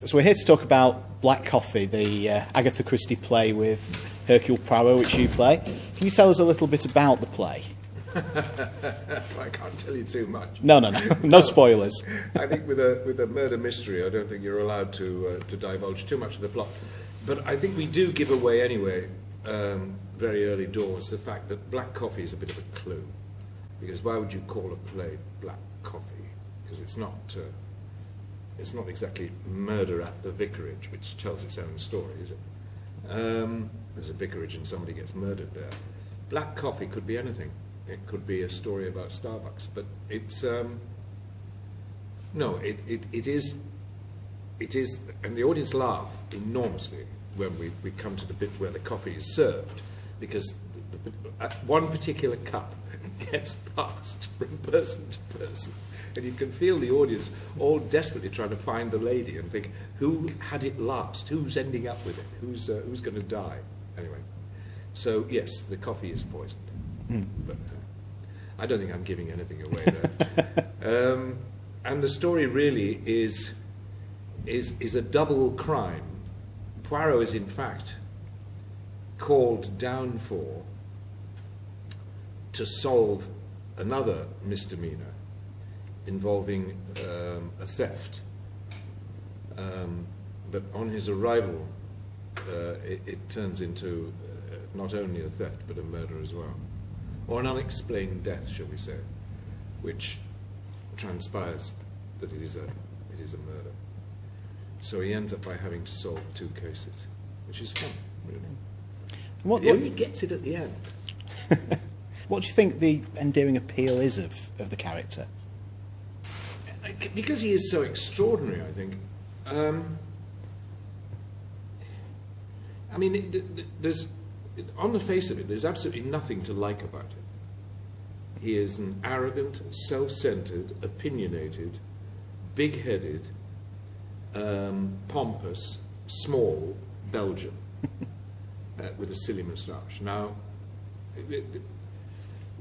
So we're here to talk about Black Coffee, the Agatha Christie play with Hercule Poirot, which you play. Can you tell us a little bit about the play? I can't tell you too much. No. No spoilers. I think with a murder mystery, I don't think you're allowed to divulge too much of the plot. But I think we do give away anyway, very early doors, the fact that Black Coffee is a bit of a clue. Because why would you call a play Black Coffee? Because it's not exactly murder at the vicarage, which tells its own story, is it? There's a vicarage and somebody gets murdered there. Black Coffee could be anything. It could be a story about Starbucks, but it's no, it is, and the audience laugh enormously when we come to the bit where the coffee is served, because one particular cup gets passed from person to person. And you can feel the audience all desperately trying to find the lady and think, who had it last? Who's ending up with it? Who's going to die? Anyway, so yes, the coffee is poisoned. But I don't think I'm giving anything away there. And the story really is a double crime. Poirot is in fact called down to solve another misdemeanor involving a theft. But on his arrival, it turns into not only a theft, but a murder as well. Or an unexplained death, shall we say, which transpires that it is a murder. So he ends up by having to solve two cases, which is fun, really. He only gets it at the end. What do you think the endearing appeal is of the character? Because he is so extraordinary, I think. I mean, there's, on the face of it, there's absolutely nothing to like about it. He is an arrogant, self-centered, opinionated, big-headed, pompous, small Belgian with a silly moustache. Now,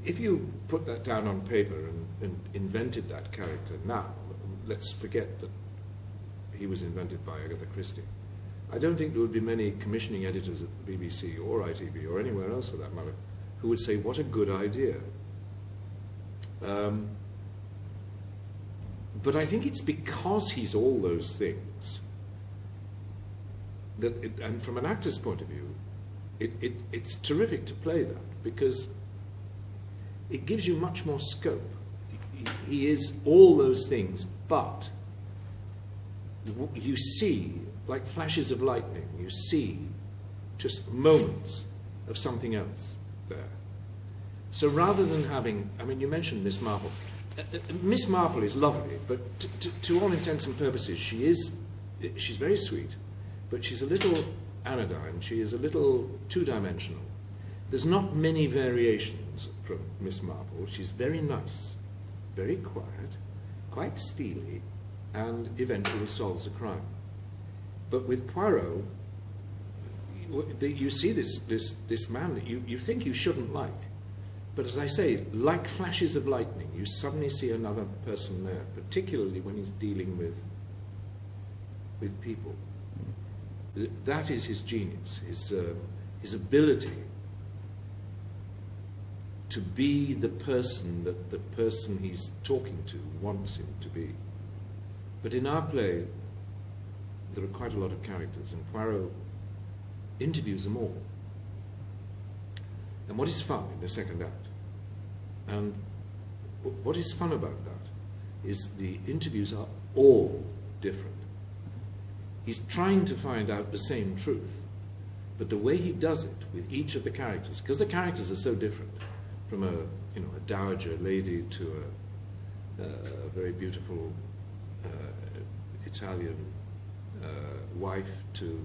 if you put that down on paper and invented that character now, let's forget that he was invented by Agatha Christie. I don't think there would be many commissioning editors at the BBC or ITV or anywhere else for that matter who would say, what a good idea. But I think it's because he's all those things that, and from an actor's point of view, it's terrific to play that, because it gives you much more scope. He is all those things, but you see, like flashes of lightning, you see just moments of something else there. So rather than having, I mean, you mentioned Miss Marple. Miss Marple is lovely, but to all intents and purposes, she's very sweet, but she's a little anodyne, she is a little two-dimensional. There's not many variations from Miss Marple. She's very nice, very quiet, quite steely, and eventually solves a crime. But with Poirot, you see this man that you think you shouldn't like. But as I say, like flashes of lightning, you suddenly see another person there, particularly when he's dealing with people. That is his genius, his ability to be the person that the person he's talking to wants him to be. But in our play, there are quite a lot of characters, and Poirot interviews them all. And what is fun in the second act, and what is fun about that, is the interviews are all different. He's trying to find out the same truth, but the way he does it with each of the characters, because the characters are so different, from a dowager lady to a very beautiful Italian wife to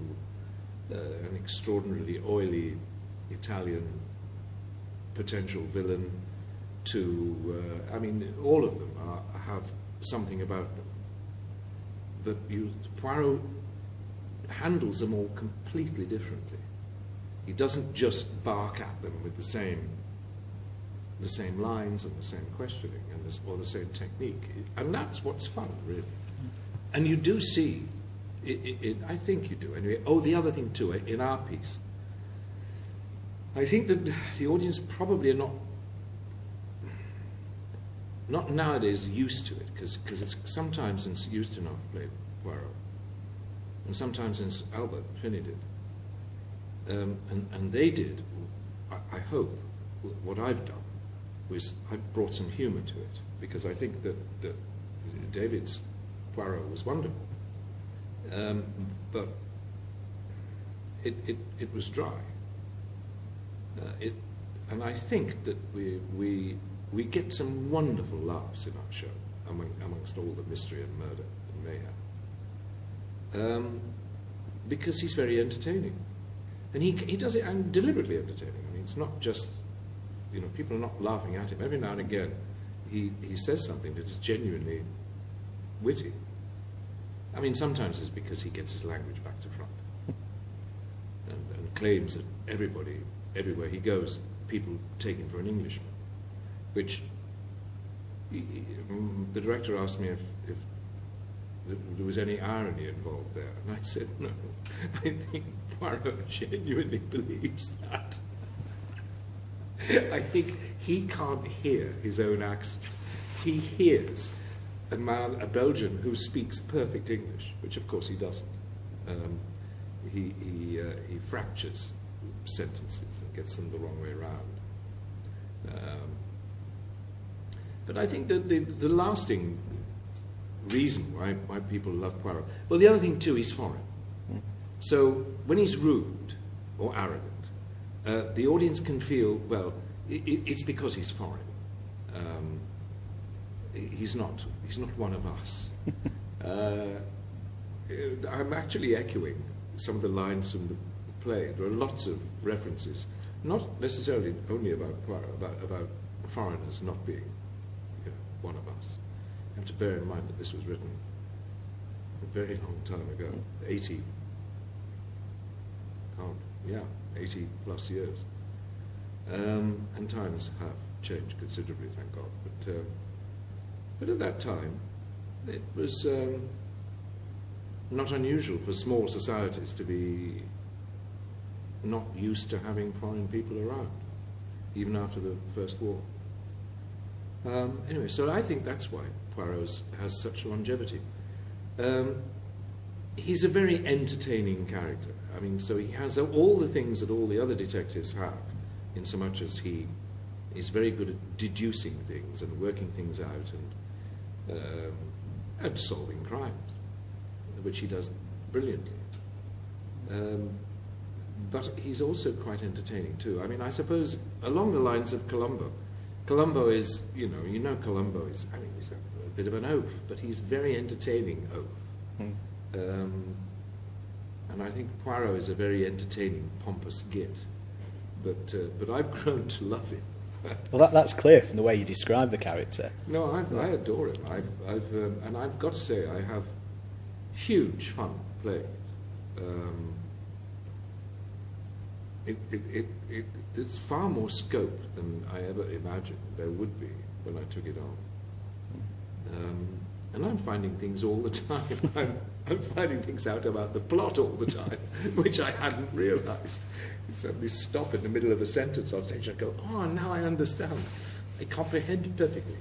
an extraordinarily oily Italian potential villain to, I mean, all of them have something about them. But Poirot handles them all completely differently. He doesn't just bark at them with the same lines and the same questioning or the same technique. And that's what's fun, really. And you do see I think you do anyway. Oh, the other thing too, in our piece, I think that the audience probably are not nowadays used to it, because it's sometimes since Ustinov played Poirot, and sometimes since Albert Finney did, and they did. I hope what I've done was I've brought some humour to it, because I think that David's Poirot was wonderful, but it was dry. And I think that we get some wonderful laughs in our show amongst all the mystery and murder and mayhem, because he's very entertaining, and he does it and deliberately entertaining. I mean, it's not just, you know, people are not laughing at him. Every now and again, he says something that is genuinely witty. I mean, sometimes it's because he gets his language back to front and claims that everybody, everywhere he goes, people take him for an Englishman, which the director asked me if there was any irony involved there, and I said no. I think Poirot genuinely believes that. I think he can't hear his own accent. He hears a man, a Belgian, who speaks perfect English, which of course he doesn't. He fractures sentences and gets them the wrong way around. But I think that the lasting reason why people love Poirot, well, the other thing too, he's foreign. So when he's rude or arrogant, the audience can feel, well, it's because he's foreign. He's not one of us. I'm actually echoing some of the lines from the play. There are lots of references, not necessarily only about Poirot, about foreigners not being, you know, one of us. You have to bear in mind that this was written a very long time ago, 80 plus years. And times have changed considerably, thank God. But at that time, it was not unusual for small societies to be not used to having foreign people around, even after the First War. Anyway, so I think that's why Poirot has such longevity. He's a very entertaining character. I mean, so he has all the things that all the other detectives have, in so much as he is very good at deducing things and working things out and solving crimes, which he does brilliantly. But he's also quite entertaining too. I mean, I suppose along the lines of Columbo. Columbo is, you know Columbo is, I mean, he's a bit of an oaf, but he's very entertaining oaf. And I think Poirot is a very entertaining, pompous git. But I've grown to love him. Well, that's clear from the way you describe the character. No, I adore him. And I've got to say, I have huge fun playing it. It's far more scope than I ever imagined there would be when I took it on. And I'm finding things all the time. I'm finding things out about the plot all the time, which I hadn't realised. You suddenly stop in the middle of a sentence on stage and go, oh, now I understand. I comprehend it perfectly.